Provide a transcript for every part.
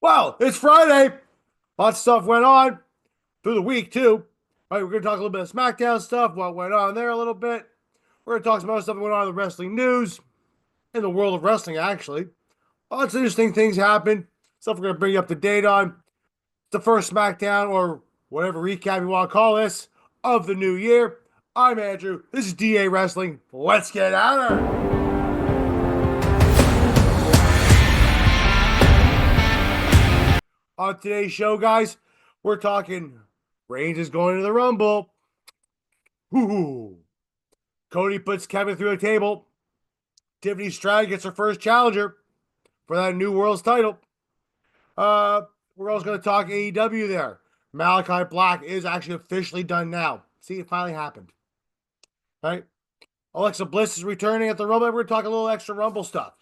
Well, it's Friday. Lots of stuff went on through the week, too. All right, we're going to talk a little bit of SmackDown stuff, what went on there a little bit. We're going to talk some other stuff that went on in the wrestling news, in the world of wrestling, actually. Lots of interesting things happened. Stuff we're going to bring you up to date on. The first SmackDown, or whatever recap you want to call this, of the new year. I'm Andrew. This is DA Wrestling. Let's get at it. On today's show, guys, we're talking Reigns is going to the Rumble. Ooh. Cody puts Kevin through a table. Tiffany Stratton gets her first challenger for that new world's title. We're also going to talk AEW there. Malakai Black is actually officially done now. See, it finally happened. Right? Alexa Bliss is returning at the Rumble. We're going to talk a little extra Rumble stuff.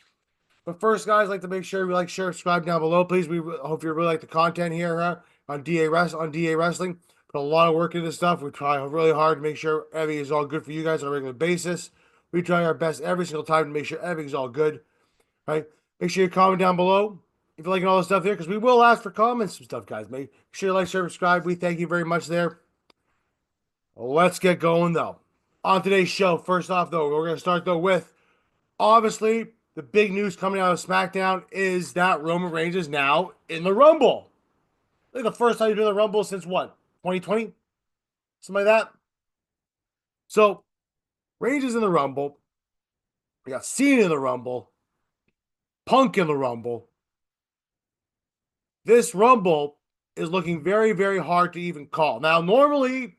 But first, guys, like to make sure you share, subscribe down below, please. We hope you really like the content here on DA Wrestling. Put a lot of work into this stuff. We try really hard to make sure everything is all good for you guys on a regular basis. We try our best every single time to make sure everything's all good. Right? Make sure you comment down below if you're liking all this stuff here, because we will ask for comments and stuff, guys. Make sure you like, share, subscribe. We thank you very much there. Let's get going, though. On today's show, first off, though, we're going to start, though, with, obviously, the big news coming out of SmackDown is that Roman Reigns is now in the Rumble. I think the first time he's been in the Rumble since what? 2020? Something like that. So, Reigns is in the Rumble. We got Cena in the Rumble. Punk in the Rumble. This Rumble is looking very, very hard to even call. Now, normally,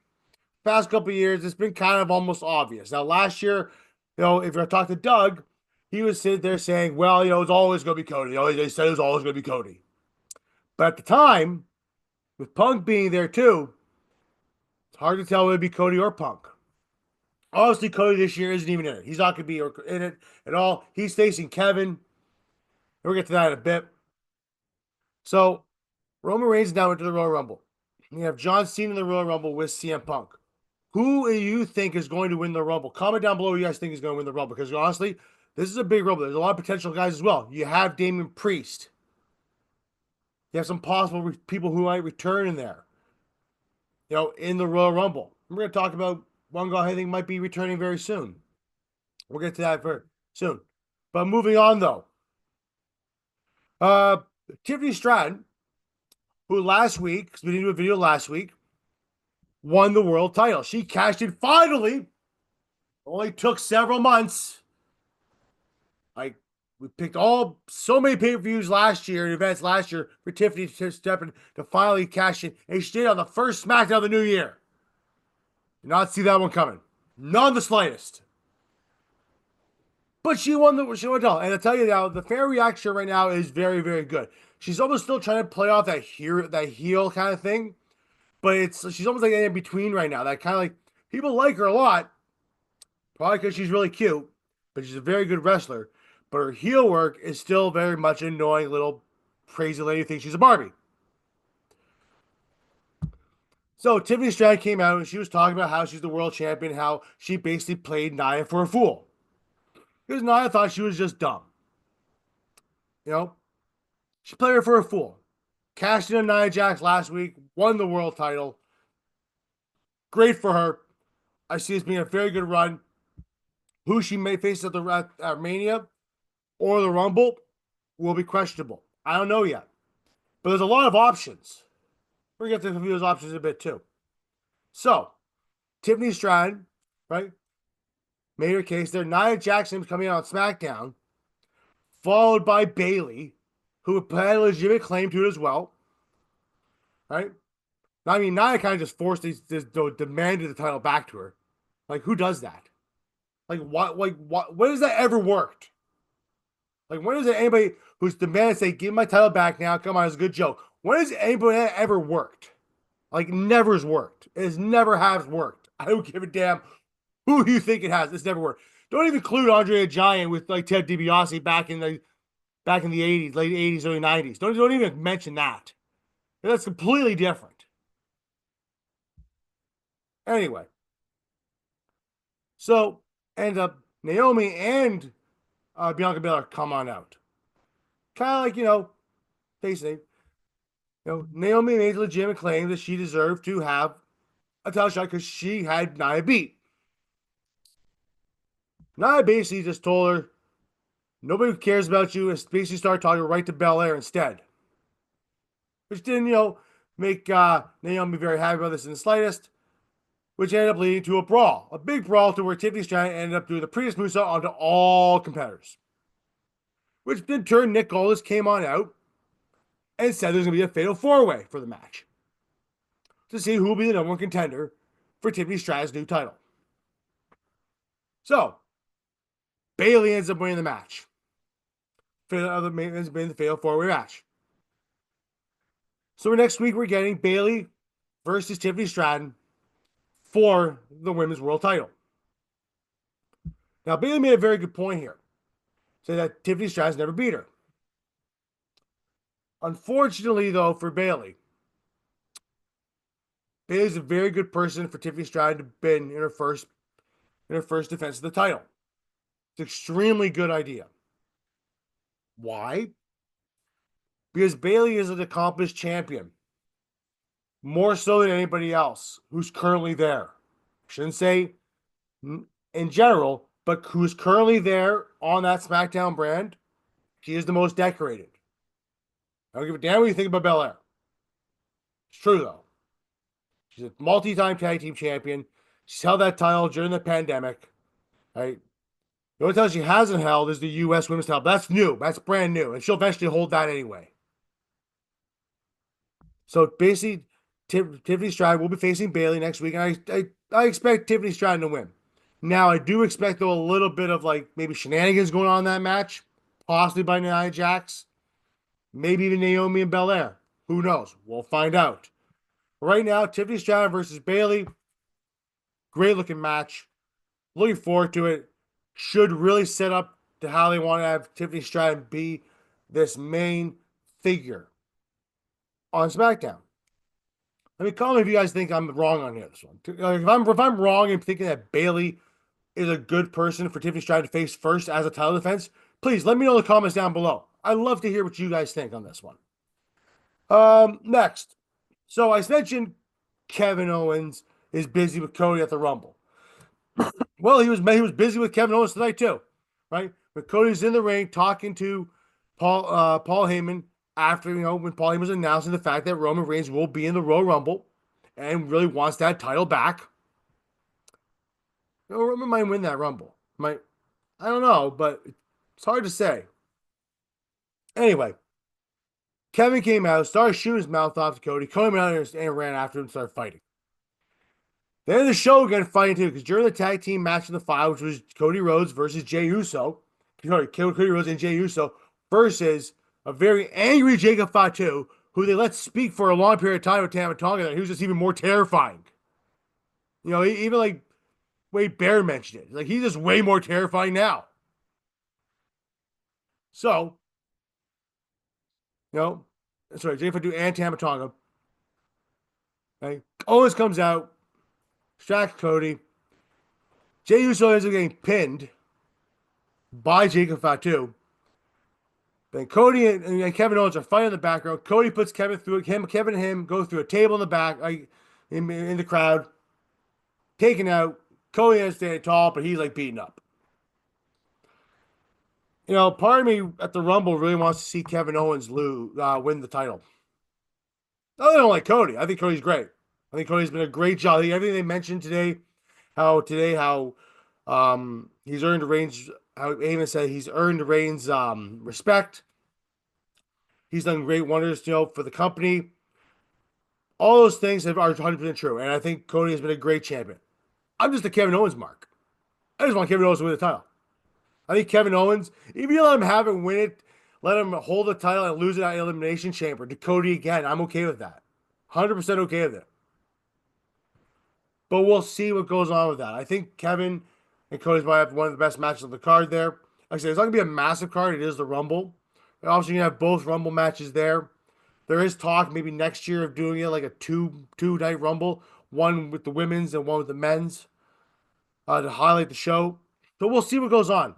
past couple of years, it's been kind of almost obvious. Now, last year, if you're talking to Doug, he was sitting there saying, well, it's always going to be Cody. They said it was always going to be Cody. But at the time, with Punk being there too, it's hard to tell whether it'd be Cody or Punk. Obviously, Cody this year isn't even in it. He's not going to be in it at all. He's facing Kevin. We'll get to that in a bit. So, Roman Reigns now into the Royal Rumble. You have John Cena in the Royal Rumble with CM Punk. Who do you think is going to win the Rumble? Comment down below who you guys think is going to win the Rumble. Because honestly, this is a big Rumble. There's a lot of potential guys as well. You have Damian Priest. You have some possible people who might return in there. In the Royal Rumble. We're going to talk about one guy I think might be returning very soon. We'll get to that very soon. But moving on, though. Tiffany Stratton, who last week, because we didn't do a video last week, won the world title. She cashed in finally. Only took several months. We picked so many pay-per-views last year, events last year, for Tiffany to step in to finally cash in. And she did on the first SmackDown of the new year. Did not see that one coming. None the slightest. But she won title. And I tell you now, the fan reaction right now is very, very good. She's almost still trying to play off that heel kind of thing. But she's almost like in between right now. That kind of like, people like her a lot. Probably because she's really cute. But she's a very good wrestler. But her heel work is still very much an annoying little crazy lady who thinks she's a Barbie. So Tiffany Stratton came out and she was talking about how she's the world champion, how she basically played Nia for a fool. Because Nia thought she was just dumb. She played her for a fool. Cashed in on Nia Jax last week, won the world title. Great for her. I see this being a very good run. Who she may face at Mania or the Rumble will be questionable. I don't know yet. But there's a lot of options. We're going to get to those options a bit too. So, Tiffany Stratton, right, made her case there. Nia Jax is coming out on SmackDown, followed by Bayley, who had a legitimate claim to it as well. Right? I mean, Nia kind of just forced demanded the title back to her. Like, who does that? What? When has that ever worked? When is it anybody who's demanded say, give my title back now? Come on, it's a good joke. When has anybody ever worked? Never's worked. It never has worked. I don't give a damn who you think it has. It's never worked. Don't even include Andre the Giant with Ted DiBiase back in the 80s, late 80s, early 90s. Don't even mention that. That's completely different. Anyway. So, end up Naomi and Bianca Belair come on out. Kind of face it. Naomi made a legitimate claim that she deserved to have a title shot because she had Nia beat. Nia basically just told her, nobody cares about you, and basically started talking right to Belair instead. Which didn't, make Naomi very happy about this in the slightest, which ended up leading to a brawl. A big brawl to where Tiffany Stratton ended up doing the Prius Musa onto all competitors. Which then turned Nick Aldis came on out and said there's going to be a fatal four-way for the match to see who will be the number one contender for Tiffany Stratton's new title. So, Bayley ends up winning the match. Ends up being the fatal four-way match. So next week we're getting Bayley versus Tiffany Stratton for the women's world title. Now, Bayley made a very good point here, saying that Tiffany Stratton's never beat her. Unfortunately, though, for Bayley's a very good person for Tiffany Stratton to win in her first defense of the title. It's an extremely good idea. Why? Because Bayley is an accomplished champion, more so than anybody else who's currently there. I shouldn't say in general, but who's currently there on that SmackDown brand. She is the most decorated. I don't give a damn what you think about Belair. It's true, though. She's a multi-time tag team champion. She's held that title during the pandemic. Right? The only title she hasn't held is the U.S. Women's title. That's new. That's brand new. And she'll eventually hold that anyway. So basically, Tiffany Stratton will be facing Bayley next week. And I expect Tiffany Stratton to win. Now, I do expect, though, a little bit of maybe shenanigans going on in that match. Possibly by Nia Jax. Maybe even Naomi and Belair. Who knows? We'll find out. Right now, Tiffany Stratton versus Bayley. Great looking match. Looking forward to it. Should really set up to how they want to have Tiffany Stratton be this main figure on SmackDown. I mean, call me if you guys think I'm wrong on this one. If I'm wrong in thinking that Bayley is a good person for Tiffany Stratton to face first as a title defense, please let me know in the comments down below. I'd love to hear what you guys think on this one. Next. So I mentioned Kevin Owens is busy with Cody at the Rumble. Well, he was busy with Kevin Owens tonight too, right? But Cody's in the ring talking to Paul Heyman after when Paul Heyman was announcing the fact that Roman Reigns will be in the Royal Rumble and really wants that title back. Roman might win that Rumble. I don't know, but it's hard to say. Anyway, Kevin came out, started shooting his mouth off to Cody. Cody went out and ran after him and started fighting. Then the show again fighting too, because during the tag team match in the final, which was Cody Rhodes versus Jey Uso, Cody Rhodes and Jey Uso versus a very angry Jacob Fatu, who they let speak for a long period of time with Tama Tonga, and he was just even more terrifying. Even Wade Bear mentioned it. He's just way more terrifying now. So, sorry, Jacob Fatu and Tama Tonga. Okay. Owens comes out, distracts Cody. Jey Uso ends up getting pinned by Jacob Fatu. Then Cody and Kevin Owens are fighting in the background. Cody puts Kevin and him go through a table in the back, in the crowd, taken out. Cody is standing tall, but he's beaten up. Part of me at the Rumble really wants to see Kevin Owens win the title. I don't like Cody. I think Cody's great. I think Cody's been a great job. Everything they mentioned today, how he's earned Reigns. How Heyman said he's earned Reigns' respect. He's done great wonders, for the company. All those things are 100% true, and I think Cody has been a great champion. I'm just a Kevin Owens mark. I just want Kevin Owens to win the title. I think Kevin Owens, even if you let him have it, win it, let him hold the title and lose it at Elimination Chamber to Cody again, I'm okay with that. 100% okay with it. But we'll see what goes on with that. I think Kevin and Cody's might have one of the best matches on the card there. Like I said, it's not going to be a massive card. It is the Rumble. And obviously, you have both Rumble matches there. There is talk maybe next year of doing it like a two-night Rumble. One with the women's and one with the men's to highlight the show. So we'll see what goes on.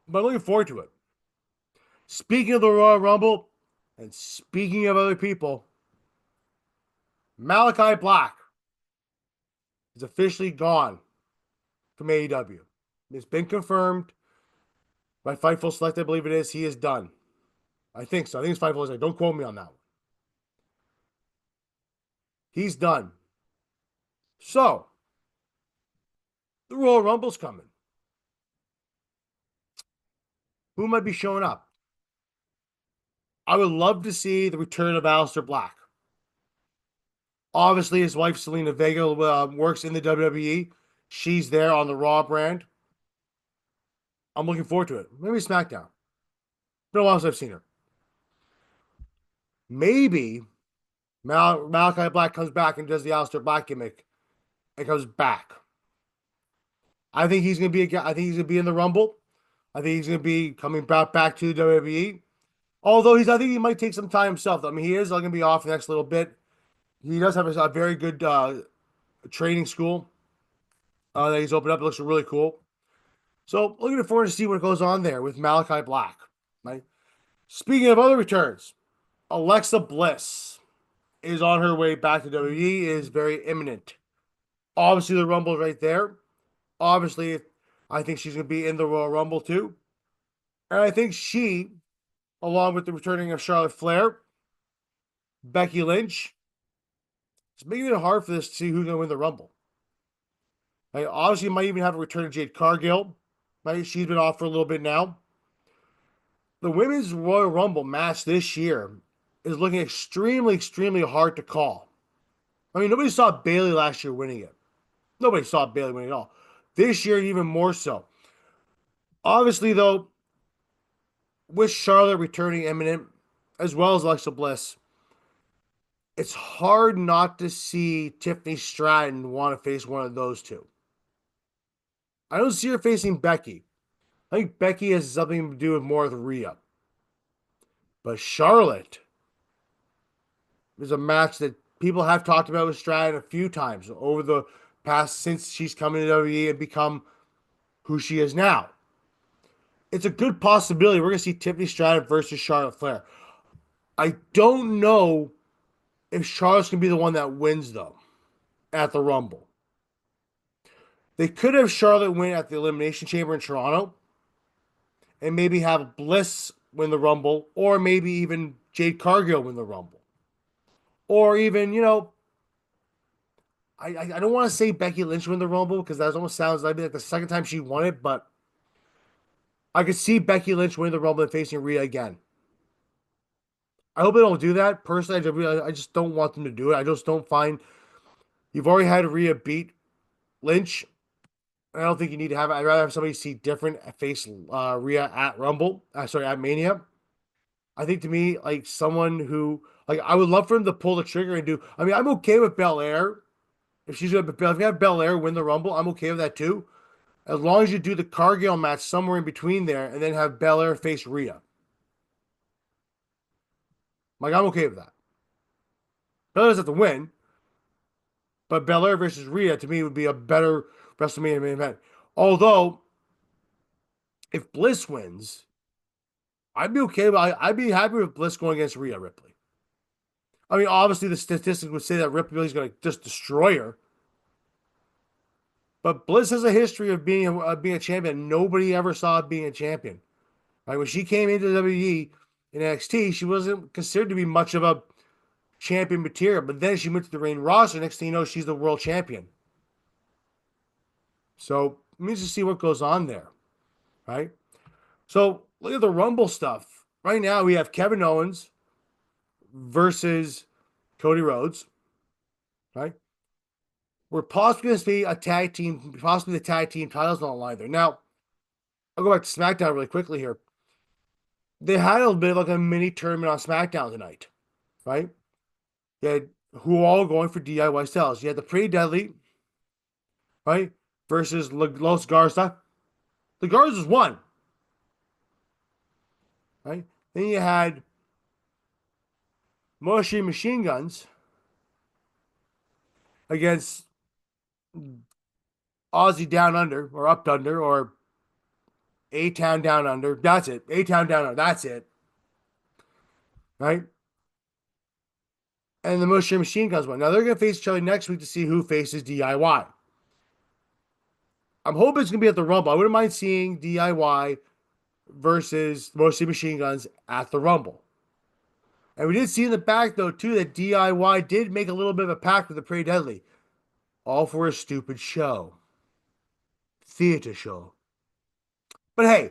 But I'm looking forward to it. Speaking of the Royal Rumble, And speaking of other people, Malakai Black is officially gone from AEW. It's been confirmed by Fightful Select, I believe it is. He is done. I think so. I think it's Fightful Select. Don't quote me on that one. He's done. So, the Royal Rumble's coming. Who might be showing up? I would love to see the return of Aleister Black. Obviously, his wife, Selena Vega, works in the WWE. She's there on the Raw brand. I'm looking forward to it. Maybe SmackDown. Been a while since I've seen her. Maybe Malakai Black comes back and does the Aleister Black gimmick and comes back. I think he's gonna be. I think he's gonna be in the Rumble. I think he's gonna be coming back to the WWE. Although I think he might take some time himself. I mean, he is gonna be off the next little bit. He does have a very good training school that he's opened up. It looks really cool. So looking forward to see what goes on there with Malakai Black. Right. Speaking of other returns, Alexa Bliss is on her way back to WWE. Is very imminent. Obviously, the Rumble right there. Obviously, I think she's going to be in the Royal Rumble too. And I think she, along with the returning of Charlotte Flair, Becky Lynch, it's making it hard for this to see who's going to win the Rumble. Like, obviously, you might even have a return of Jade Cargill. Right? She's been off for a little bit now. The Women's Royal Rumble match this year is looking extremely, extremely hard to call. I mean, nobody saw Bayley last year winning it. Nobody saw Bayley winning it at all. This year, even more so. Obviously, though, with Charlotte returning imminent, as well as Alexa Bliss, it's hard not to see Tiffany Stratton want to face one of those two. I don't see her facing Becky. I think Becky has something to do with more with Rhea. But Charlotte is a match that people have talked about with Stratton a few times over the past since she's come into WWE and become who she is now. It's a good possibility we're going to see Tiffany Stratton versus Charlotte Flair. I don't know if Charlotte's going to be the one that wins, though, at the Rumble. They could have Charlotte win at the Elimination Chamber in Toronto and maybe have Bliss win the Rumble, or maybe even Jade Cargill win the Rumble. Or even, I don't want to say Becky Lynch win the Rumble because that almost sounds like the second time she won it, but I could see Becky Lynch winning the Rumble and facing Rhea again. I hope they don't do that. Personally, I just don't want them to do it. I just don't find you've already had Rhea beat Lynch. I don't think you need to have it. I'd rather have somebody see different face Rhea at Rumble. At Mania. I think to me, like someone who, like, I would love for him to pull the trigger and do. I mean, I'm okay with Belair. If you have Belair win the Rumble, I'm okay with that too. As long as you do the Cargill match somewhere in between there and then have Belair face Rhea. Like, I'm okay with that. Belair doesn't have to win, but Belair versus Rhea to me would be a better WrestleMania main event. Although, if Bliss wins, I'd be okay. I'd be happy with Bliss going against Rhea Ripley. I mean, obviously the statistics would say that Ripley's going to just destroy her. But Bliss has a history of being a champion. Nobody ever saw it being a champion. Right? When she came into WWE in NXT, she wasn't considered to be much of a champion material. But then she went to the main roster. Next thing you know, she's the world champion. So it means to see what goes on there. Right? So look at the Rumble stuff. Right now we have Kevin Owens versus Cody Rhodes. Right? We're possibly going to see a tag team, possibly the tag team titles on the line there. Now, I'll go back to SmackDown really quickly here. They had a bit of like a mini tournament on SmackDown tonight, right? You had who all going for DIY styles. You had the Pretty Deadly, right, versus Los Garza. The Garza's won, right? Then you had Moshi Machine Guns against Aussie Down Under or Up Under or A-Town Down Under. That's it. A-Town Down Under. That's it. right? And the Motion Machine Guns one. Now they're going to face each other next week to see who faces DIY. I'm hoping it's going to be at the Rumble. I wouldn't mind seeing DIY versus Motion Machine Guns at the Rumble. And we did see in the back, though, too, that DIY did make a little bit of a pact with the Pretty Deadly. All for a stupid show. Theater show. But hey,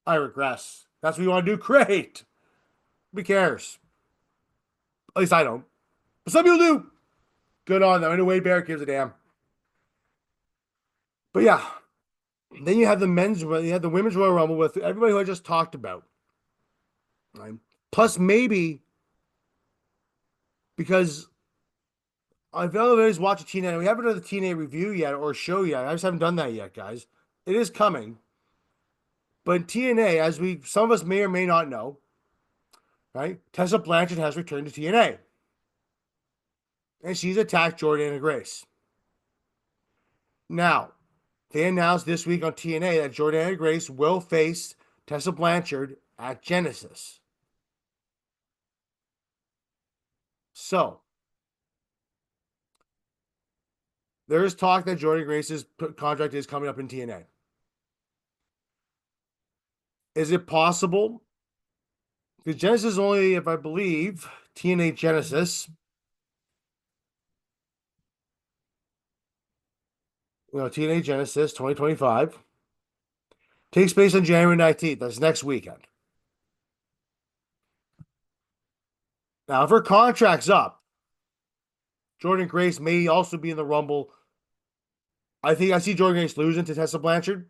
I regress. That's what you want to do? Great. Who cares? At least I don't. But some people do. Good on them. Anyway, Bear gives a damn. But yeah. Then you have the women's Royal Rumble with everybody who I just talked about. Right? Plus, maybe because I've always watched TNA. We haven't done the TNA review yet or show yet. I just haven't done that yet, guys. It is coming. But TNA, as some of us may or may not know, right? Tessa Blanchard has returned to TNA. And she's attacked Jordana Grace. Now, they announced this week on TNA that Jordana Grace will face Tessa Blanchard at Genesis. So, there is talk that Jordana Grace's contract is coming up in TNA. Is it possible? Because Genesis only, if I believe, TNA Genesis. TNA Genesis 2025 takes place on January 19th. That's next weekend. Now, if her contract's up, Jordana Grace may also be in the Rumble. I think I see Jordana Grace losing to Tessa Blanchard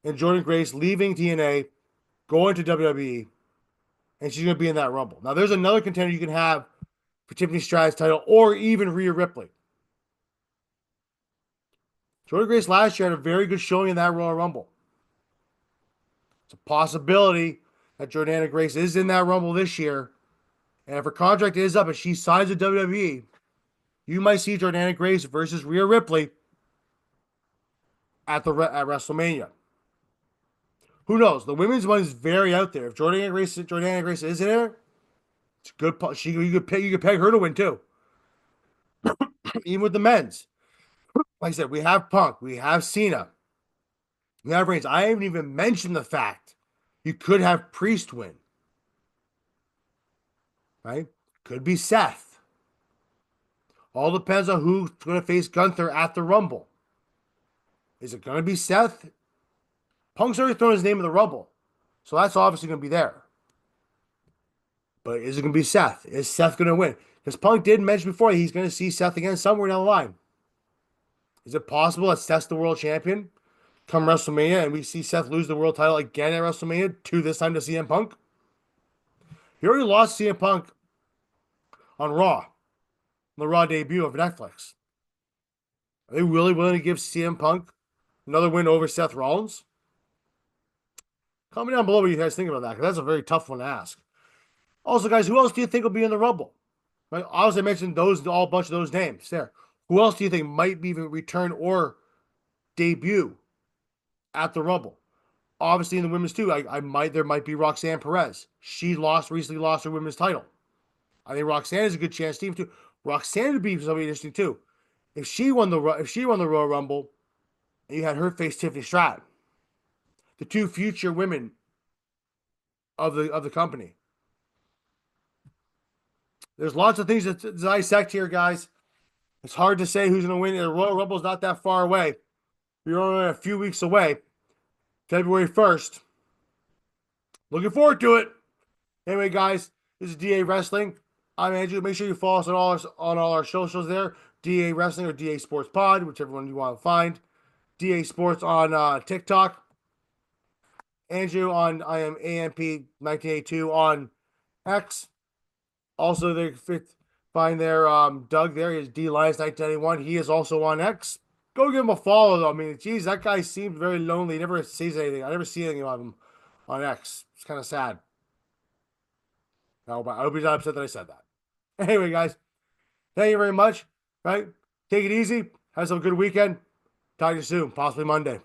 and Jordana Grace leaving TNA, going to WWE, and she's going to be in that Rumble. Now, there's another contender you can have for Tiffany Stratton's title or even Rhea Ripley. Jordana Grace last year had a very good showing in that Royal Rumble. It's a possibility that Jordana Grace is in that Rumble this year. And if her contract is up and she signs with WWE, you might see Jordana Grace versus Rhea Ripley at WrestleMania. Who knows? The women's one is very out there. If Jordana Grace is in there, it's a good. You could peg her to win too. Even with the men's, like I said, we have Punk, we have Cena, we have Reigns. I haven't even mentioned the fact you could have Priest win. Right? Could be Seth. All depends on who's going to face Gunther at the Rumble. Is it going to be Seth? Punk's already thrown his name in the Rumble, so that's obviously going to be there. But is it going to be Seth? Is Seth going to win? Because Punk did mention before he's going to see Seth again somewhere down the line. Is it possible that Seth's the world champion come WrestleMania and we see Seth lose the world title again at WrestleMania, this time to CM Punk? He already lost CM Punk on Raw, the Raw debut of Netflix. Are they really willing to give CM Punk another win over Seth Rollins? Comment down below what you guys think about that, because that's a very tough one to ask. Also, guys, who else do you think will be in the Rumble? Right? Obviously, I mentioned a bunch of those names there. Who else do you think might even return or debut at the Rumble? Obviously, in the women's too, there might be Roxanne Perez. She recently lost her women's title. I think Roxanne is a good chance team too. Roxanne would be somebody interesting too. If she won the Royal Rumble, and you had her face Tiffany Stratton, the two future women of the company. There's lots of things to dissect here, guys. It's hard to say who's going to win. The Royal Rumble is not that far away. We're only a few weeks away. February 1st. Looking forward to it. Anyway, guys, this is DA Wrestling. I'm Andrew. Make sure you follow us on all our socials there. DA Wrestling or DA Sports Pod, whichever one you want to find. DA Sports on TikTok. Andrew I am AMP1982 on X. Also, they find their Doug there. He is DLions1991. He is also on X. Go give him a follow, though. I mean, geez, that guy seems very lonely. He never sees anything. I never see anything about him on X. It's kind of sad. I hope he's not upset that I said that. Anyway, guys, thank you very much. Right? Take it easy. Have some good weekend. Talk to you soon, possibly Monday.